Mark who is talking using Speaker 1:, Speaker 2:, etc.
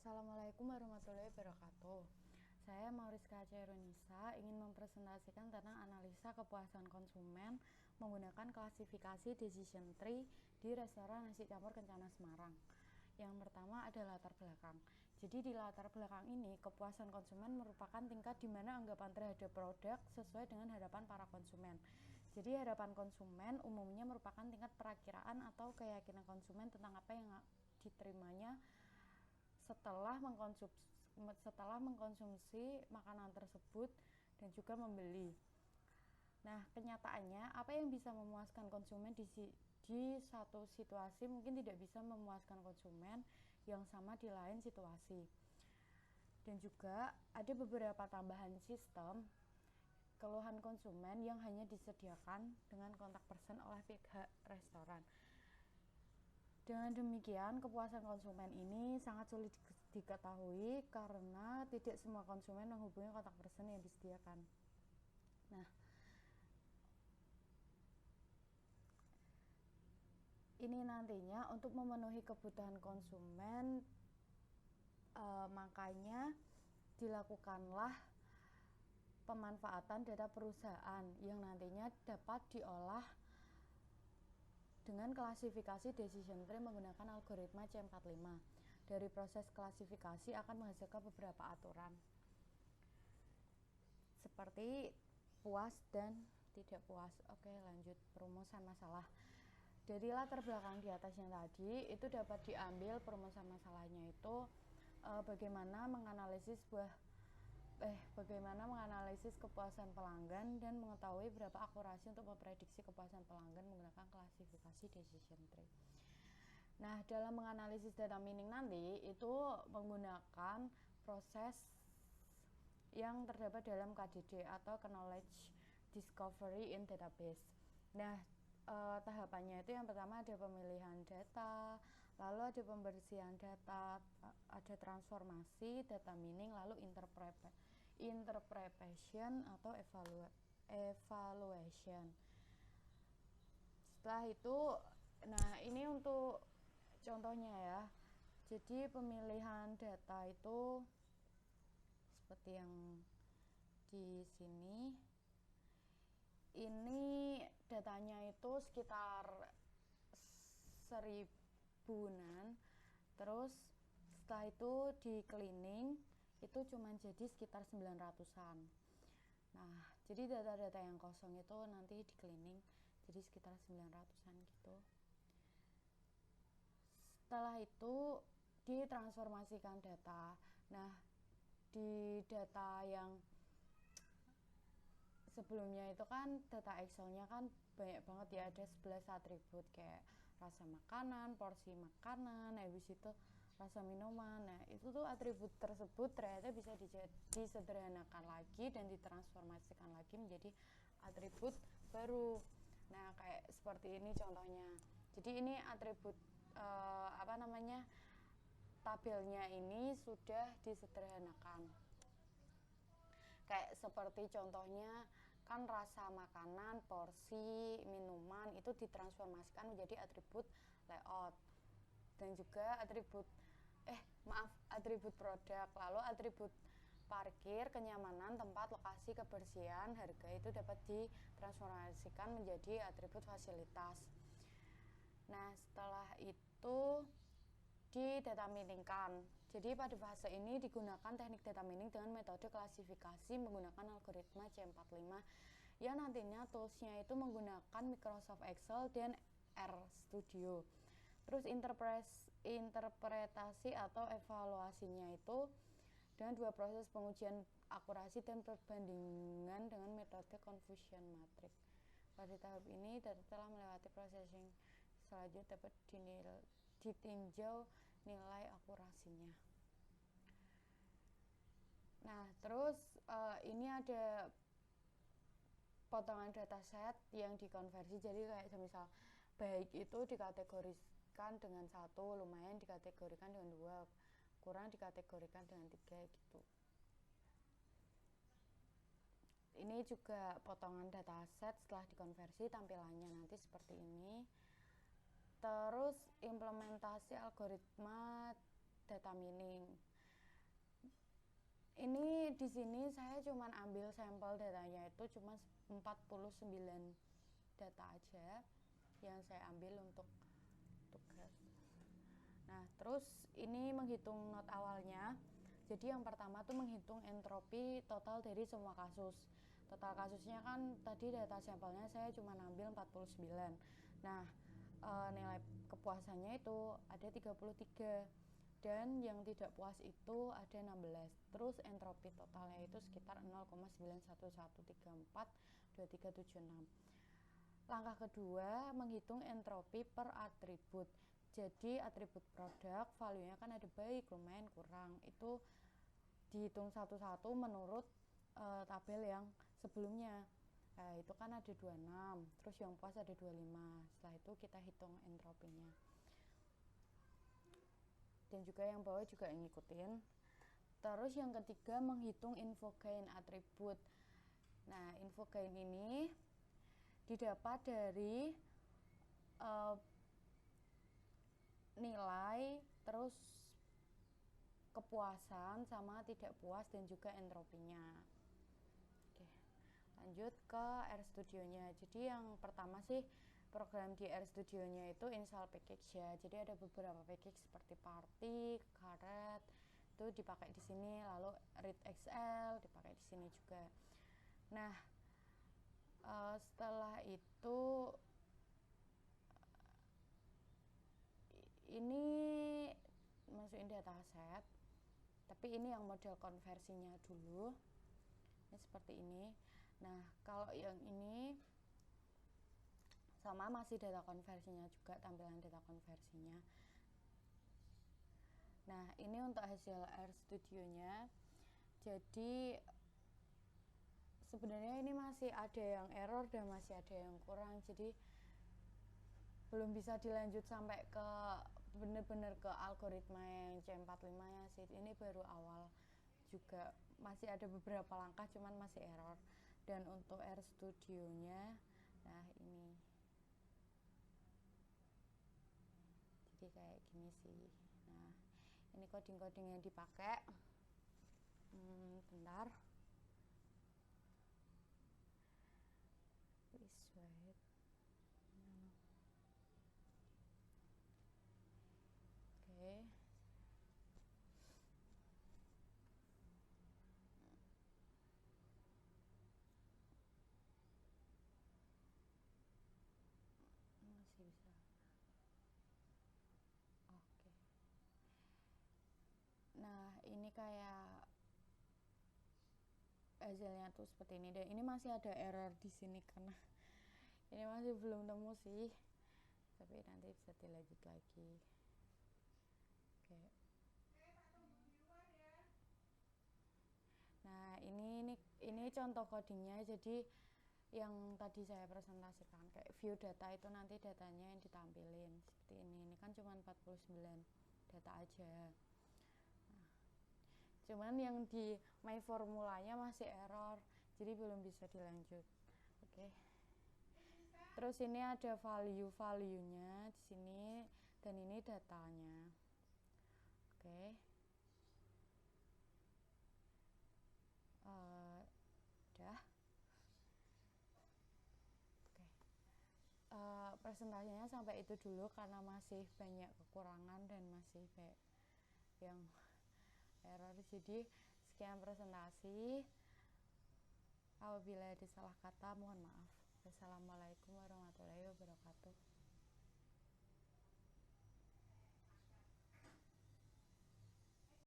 Speaker 1: Assalamualaikum warahmatullahi wabarakatuh. Saya Mauriska Chairunisa ingin mempresentasikan tentang analisa kepuasan konsumen menggunakan klasifikasi decision tree di restoran nasi campur Kencana Semarang. Yang pertama ada latar belakang. Jadi di latar belakang ini kepuasan konsumen merupakan tingkat di mana anggapan terhadap produk sesuai dengan harapan para konsumen. Jadi harapan konsumen umumnya merupakan tingkat perakiraan atau keyakinan konsumen tentang apa yang diterimanya setelah mengkonsumsi makanan tersebut dan juga membeli. Nah, kenyataannya apa yang bisa memuaskan konsumen di satu situasi mungkin tidak bisa memuaskan konsumen yang sama di lain situasi. Dan juga ada beberapa tambahan sistem keluhan konsumen yang hanya disediakan dengan kontak person oleh pihak restoran. Dengan demikian, kepuasan konsumen ini sangat sulit diketahui karena tidak semua konsumen menghubungi kontak person yang disediakan. Nah, ini nantinya untuk memenuhi kebutuhan konsumen, makanya dilakukanlah pemanfaatan data perusahaan yang nantinya dapat diolah dengan klasifikasi decision tree menggunakan algoritma C45. Dari proses klasifikasi akan menghasilkan beberapa aturan seperti puas dan tidak puas. Oke, lanjut perumusan masalah. Dari latar belakang di atas yang tadi itu dapat diambil perumusan masalahnya itu bagaimana menganalisis kepuasan pelanggan dan mengetahui berapa akurasi untuk memprediksi kepuasan pelanggan menggunakan klasifikasi decision tree. Nah, dalam menganalisis data mining nanti itu menggunakan proses yang terdapat dalam KDD atau Knowledge Discovery in Database. Nah, tahapannya itu yang pertama ada pemilihan data, lalu ada pembersihan data, ada transformasi, data mining, lalu interpretation atau evaluation. Setelah itu, nah ini untuk contohnya ya. Jadi pemilihan data itu seperti yang di sini. Ini datanya itu sekitar 1000-an. Terus setelah itu di cleaning itu cuma jadi sekitar 900-an. Nah, jadi data-data yang kosong itu nanti di cleaning jadi sekitar 900-an gitu. Setelah itu ditransformasikan data. Nah, di data yang sebelumnya itu kan data Excelnya kan banyak banget ya, ada 11 atribut kayak rasa makanan, porsi makanan, habis itu rasa minuman. Nah, itu tuh atribut tersebut ternyata bisa disederhanakan lagi dan ditransformasikan lagi menjadi atribut baru. Nah, kayak seperti ini contohnya. Jadi ini atribut tabelnya ini sudah disederhanakan. Kayak seperti contohnya kan rasa makanan, porsi, minuman itu ditransformasikan menjadi atribut layout. Dan juga atribut produk, lalu atribut parkir, kenyamanan, tempat, lokasi, kebersihan, harga itu dapat ditransformasikan menjadi atribut fasilitas. Nah, setelah itu di data miningkan. Jadi pada fase ini digunakan teknik data mining dengan metode klasifikasi menggunakan algoritma C45 yang nantinya toolsnya itu menggunakan Microsoft Excel dan RStudio. Terus interpretasi atau evaluasinya itu dengan dua proses pengujian akurasi dan perbandingan dengan metode confusion matrix. Pada tahap ini data telah melewati processing selanjutnya dapat ditinjau nilai akurasinya. Nah, terus ini ada potongan dataset yang dikonversi. Jadi kayak misal baik itu dikategorikan dengan 1, lumayan dikategorikan dengan 2, kurang dikategorikan dengan 3 gitu. Ini juga potongan dataset setelah dikonversi, tampilannya nanti seperti ini. Terus implementasi algoritma data mining. Ini di sini saya cuma ambil sampel datanya itu cuma 49 data aja yang saya ambil untuk tugas. Nah, terus ini menghitung not awalnya. Jadi yang pertama tuh menghitung entropi total dari semua kasus. Total kasusnya kan tadi data sampelnya saya cuma ambil 49. Nah, nilai kepuasannya itu ada 33. Dan yang tidak puas itu ada 16. Terus entropi totalnya itu sekitar 0,911342376. Langkah kedua, menghitung entropi per atribut. Jadi atribut produk value-nya kan ada baik, lumayan, kurang. Itu dihitung satu-satu menurut tabel yang sebelumnya. Itu kan ada 26, terus yang puas ada 25. Setelah itu kita hitung entropinya. Dan juga yang bawah juga ngikutin. Terus yang ketiga menghitung infogain atribut. Nah, infogain ini didapat dari nilai, terus kepuasan sama tidak puas dan juga entropinya. Oke, lanjut ke RStudio-nya. Jadi yang pertama sih program di RStudio-nya itu install package ya. Jadi ada beberapa package seperti Party, Caret, itu dipakai di sini, lalu ReadXL dipakai di sini juga. Nah, setelah itu ini masukin dataset, tapi ini yang model konversinya dulu. Ini seperti ini. Nah, kalau yang ini sama masih data konversinya juga, tampilan data konversinya. Nah, ini untuk hasil RStudio-nya. Jadi sebenarnya ini masih ada yang error dan masih ada yang kurang, jadi belum bisa dilanjut sampai ke benar-benar ke algoritma yang C45 ya sih. Ini baru awal juga, masih ada beberapa langkah cuman masih error. Dan untuk RStudio-nya, nah ini jadi kayak gini sih. Nah, ini coding-coding yang dipakai. Bentar. Please wait. Oke. Masih bisa. Oke. Nah, ini kayak hasilnya tuh seperti ini, dan ini masih ada error di sini karena ini masih belum nemu sih, tapi nanti bisa dilanjut lagi. Oke. Nah, ini contoh codingnya. Jadi yang tadi saya presentasikan kayak view data itu nanti datanya yang ditampilin seperti ini kan cuma 49 data aja. Nah, cuman yang di my formulanya masih error, jadi belum bisa dilanjut. Oke. Terus ini ada value-nya di sini, dan ini datanya. Oke. Udah. Oke. Presentasinya sampai itu dulu karena masih banyak kekurangan dan masih kayak yang error. Jadi sekian presentasi. Apabila ada salah kata mohon maaf. Wassalamualaikum warahmatullahi wabarakatuh.